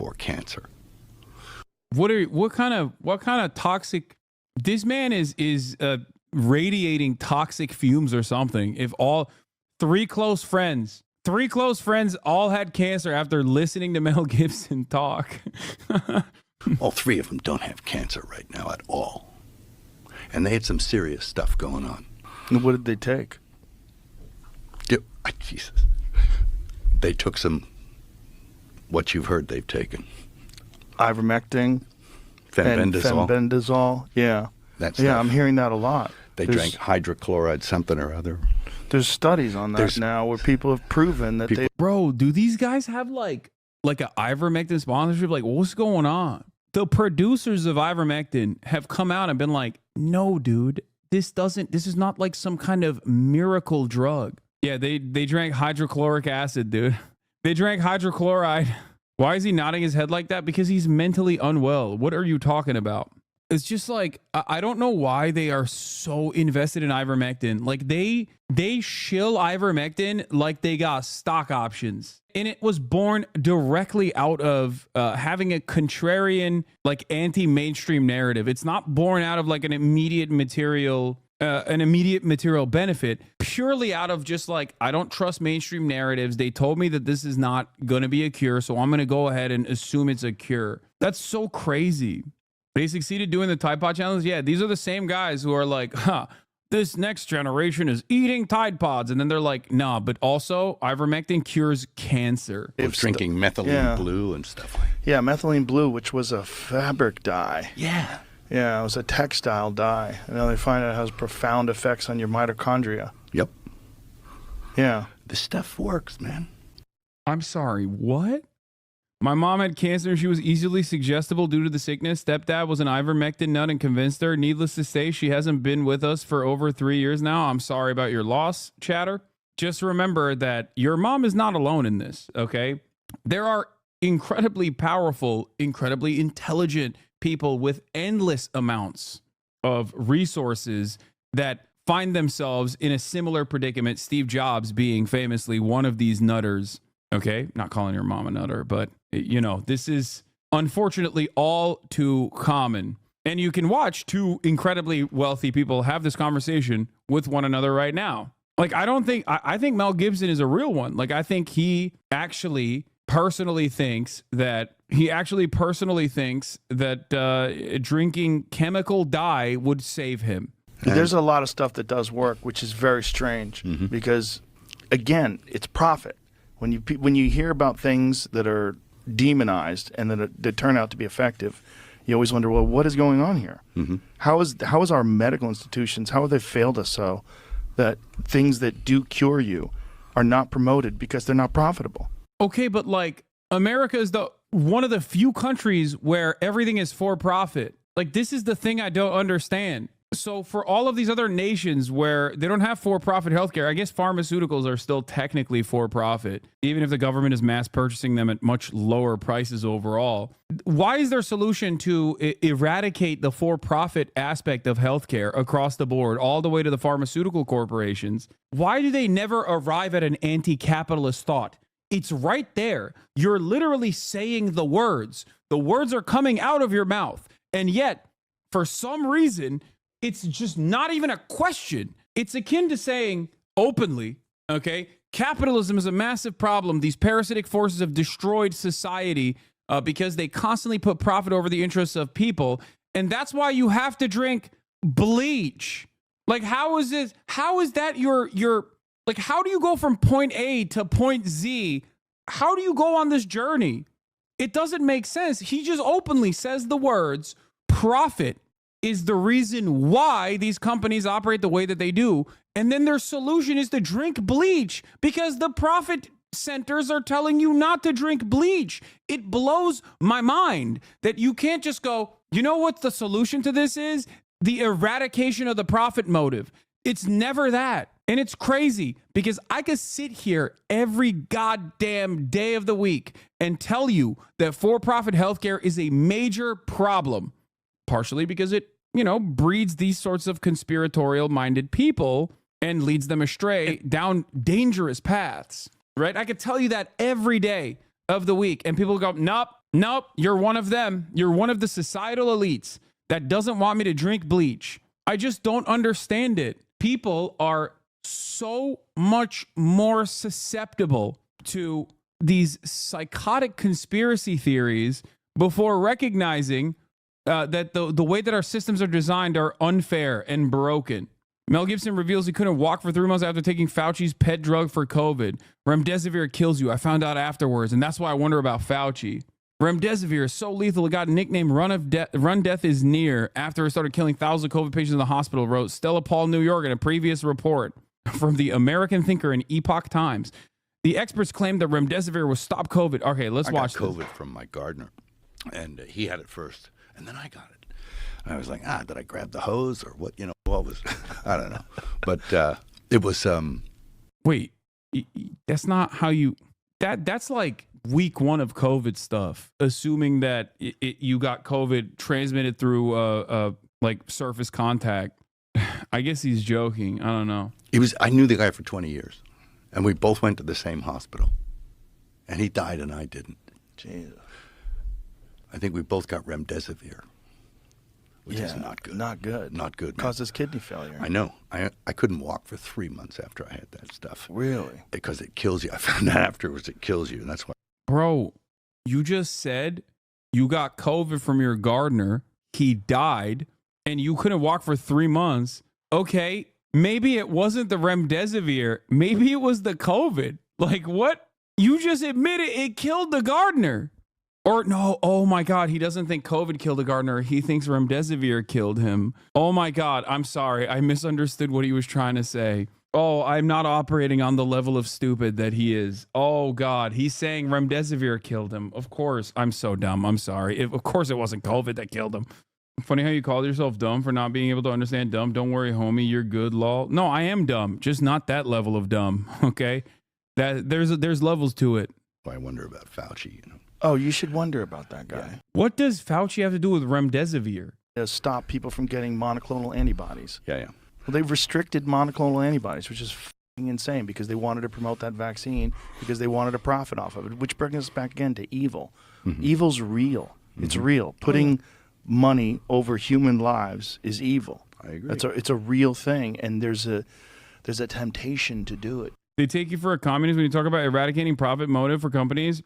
for cancer. What kind of toxic? This man is radiating toxic fumes or something. If all three close friends all had cancer after listening to Mel Gibson talk. All three of them don't have cancer right now at all. And they had some serious stuff going on. And what did they take? Jesus. They took some, what you've heard they've taken. Ivermectin. Fenbendazole. Fenbendazole, yeah. Yeah, I'm hearing that a lot. They drank hydrochloride something or other. There's studies on that now where people have proven that they... Bro, do these guys have like a ivermectin sponsorship? Like, what's going on? The producers of ivermectin have come out and been like, no, dude, this is not like some kind of miracle drug. Yeah, they drank hydrochloric acid, dude. They drank hydrochloride. Why is he nodding his head like that? Because he's mentally unwell. What are you talking about? It's just like, I don't know why they are so invested in ivermectin. Like they shill ivermectin like they got stock options. And it was born directly out of having a contrarian, like anti-mainstream narrative. It's not born out of like an immediate material benefit, purely out of just like, I don't trust mainstream narratives. They told me that this is not going to be a cure, so I'm going to go ahead and assume it's a cure. That's so crazy. They succeeded doing the Tide Pod challenge. Yeah, these are the same guys who are like, this next generation is eating Tide Pods. And then they're like, nah, but also ivermectin cures cancer. It was drinking methylene blue and stuff like that. Yeah, methylene blue, which was a fabric dye. Yeah. Yeah, it was a textile dye. And now they find out it has profound effects on your mitochondria. Yep. Yeah. This stuff works, man. I'm sorry, what? My mom had cancer and she was easily suggestible due to the sickness. Stepdad was an ivermectin nut and convinced her. Needless to say, she hasn't been with us for over 3 years now. I'm sorry about your loss, chatter. Just remember that your mom is not alone in this, okay? There are incredibly powerful, incredibly intelligent people with endless amounts of resources that find themselves in a similar predicament. Steve Jobs being famously one of these nutters. Okay, not calling your mom a nutter, but you know, this is unfortunately all too common. And you can watch two incredibly wealthy people have this conversation with one another right now. Like, I think Mel Gibson is a real one. Like, I think he actually personally thinks that drinking chemical dye would save him. There's a lot of stuff that does work, which is very strange because, again, it's profit. When you hear about things that are demonized and that turn out to be effective, you always wonder, well, what is going on here? How is our medical institutions, how have they failed us so that things that do cure you are not promoted because they're not profitable? Okay, but like America is one of the few countries where everything is for profit. Like, this is the thing I don't understand. So for all of these other nations where they don't have for-profit healthcare, I guess pharmaceuticals are still technically for-profit, even if the government is mass purchasing them at much lower prices overall. Why is their solution to eradicate the for-profit aspect of healthcare across the board, all the way to the pharmaceutical corporations? Why do they never arrive at an anti-capitalist thought? It's right there. You're literally saying the words. The words are coming out of your mouth. And yet, for some reason, it's just not even a question. It's akin to saying openly, okay, capitalism is a massive problem. These parasitic forces have destroyed society because they constantly put profit over the interests of people. And that's why you have to drink bleach. Like, how is that your like, how do you go from point A to point Z? How do you go on this journey? It doesn't make sense. He just openly says the words, profit is the reason why these companies operate the way that they do. And then their solution is to drink bleach because the profit centers are telling you not to drink bleach. It blows my mind that you can't just go, you know what the solution to this is? The eradication of the profit motive. It's never that. And it's crazy because I could sit here every goddamn day of the week and tell you that for-profit healthcare is a major problem. Partially because it, breeds these sorts of conspiratorial-minded people and leads them astray down dangerous paths, right? I could tell you that every day of the week, and people go, nope, Nope, you're one of them. You're one of the societal elites that doesn't want me to drink bleach. I just don't understand it. People are so much more susceptible to these psychotic conspiracy theories before recognizing that the way that our systems are designed are unfair and broken. Mel Gibson reveals he couldn't walk for 3 months after taking Fauci's pet drug for COVID. Remdesivir kills you. I found out afterwards, and that's why I wonder about Fauci. Remdesivir is so lethal it got nicknamed Run Death is Near after it started killing thousands of COVID patients in the hospital, wrote Stella Paul, New York, in a previous report from the American Thinker in Epoch Times. The experts claimed that remdesivir will stop COVID. Okay, let's watch this. I got COVID from my gardener, and he had it first, and then I got it. I was like, did I grab the hose or what? What was, I don't know. But it was... Wait, that's not how you... That's like week one of COVID stuff, assuming that you got COVID transmitted through like surface contact. I guess he's joking. I don't know. I knew the guy for 20 years, and we both went to the same hospital, and he died and I didn't. Jesus. I think we both got remdesivir, which is not good. Not good. Not good. Causes kidney failure. I know. I couldn't walk for 3 months after I had that stuff. Really? Because it kills you. I found out afterwards it kills you, and that's why. Bro, you just said you got COVID from your gardener. He died, and you couldn't walk for 3 months. Okay, maybe it wasn't the remdesivir. Maybe it was the COVID. Like, what? You just admitted it killed the gardener. Or no, oh my God, he doesn't think COVID killed the gardener. He thinks remdesivir killed him. Oh my God, I'm sorry. I misunderstood what he was trying to say. Oh, I'm not operating on the level of stupid that he is. Oh God, he's saying remdesivir killed him. Of course, I'm so dumb. I'm sorry. Of course it wasn't COVID that killed him. Funny how you called yourself dumb for not being able to understand dumb. Don't worry, homie, you're good, lol. No, I am dumb, just not that level of dumb, okay? There's levels to it. I wonder about Fauci, Oh, you should wonder about that guy. Yeah. What does Fauci have to do with remdesivir? To stop people from getting monoclonal antibodies. Yeah. Well, they've restricted monoclonal antibodies, which is f***ing insane because they wanted to promote that vaccine because they wanted to profit off of it, which brings us back again to evil. Mm-hmm. Evil's real. Mm-hmm. It's real. Putting money over human lives is evil. I agree. It's a real thing, and there's a temptation to do it. They take you for a communist when you talk about eradicating profit motive for companies.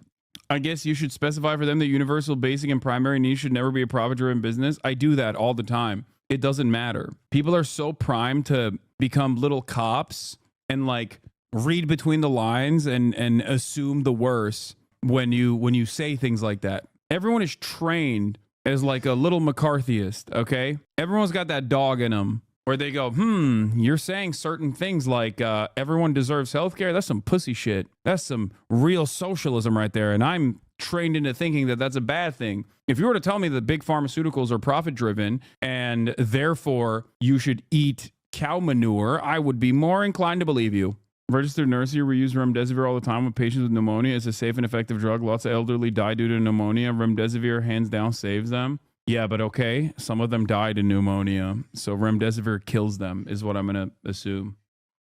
I guess you should specify for them that universal basic and primary needs should never be a profit-driven business. I do that all the time. It doesn't matter. People are so primed to become little cops and like read between the lines and assume the worst when you say things like that. Everyone is trained as like a little McCarthyist, okay? Everyone's got that dog in them where they go, you're saying certain things like everyone deserves healthcare. That's some pussy shit. That's some real socialism right there. And I'm trained into thinking that that's a bad thing. If you were to tell me that big pharmaceuticals are profit driven and therefore you should eat cow manure, I would be more inclined to believe you. Registered nurses here, we use remdesivir all the time with patients with pneumonia. It's a safe and effective drug. Lots of elderly die due to pneumonia. Remdesivir, hands down, saves them. Yeah, but okay, some of them died in pneumonia, so remdesivir kills them, is what I'm going to assume.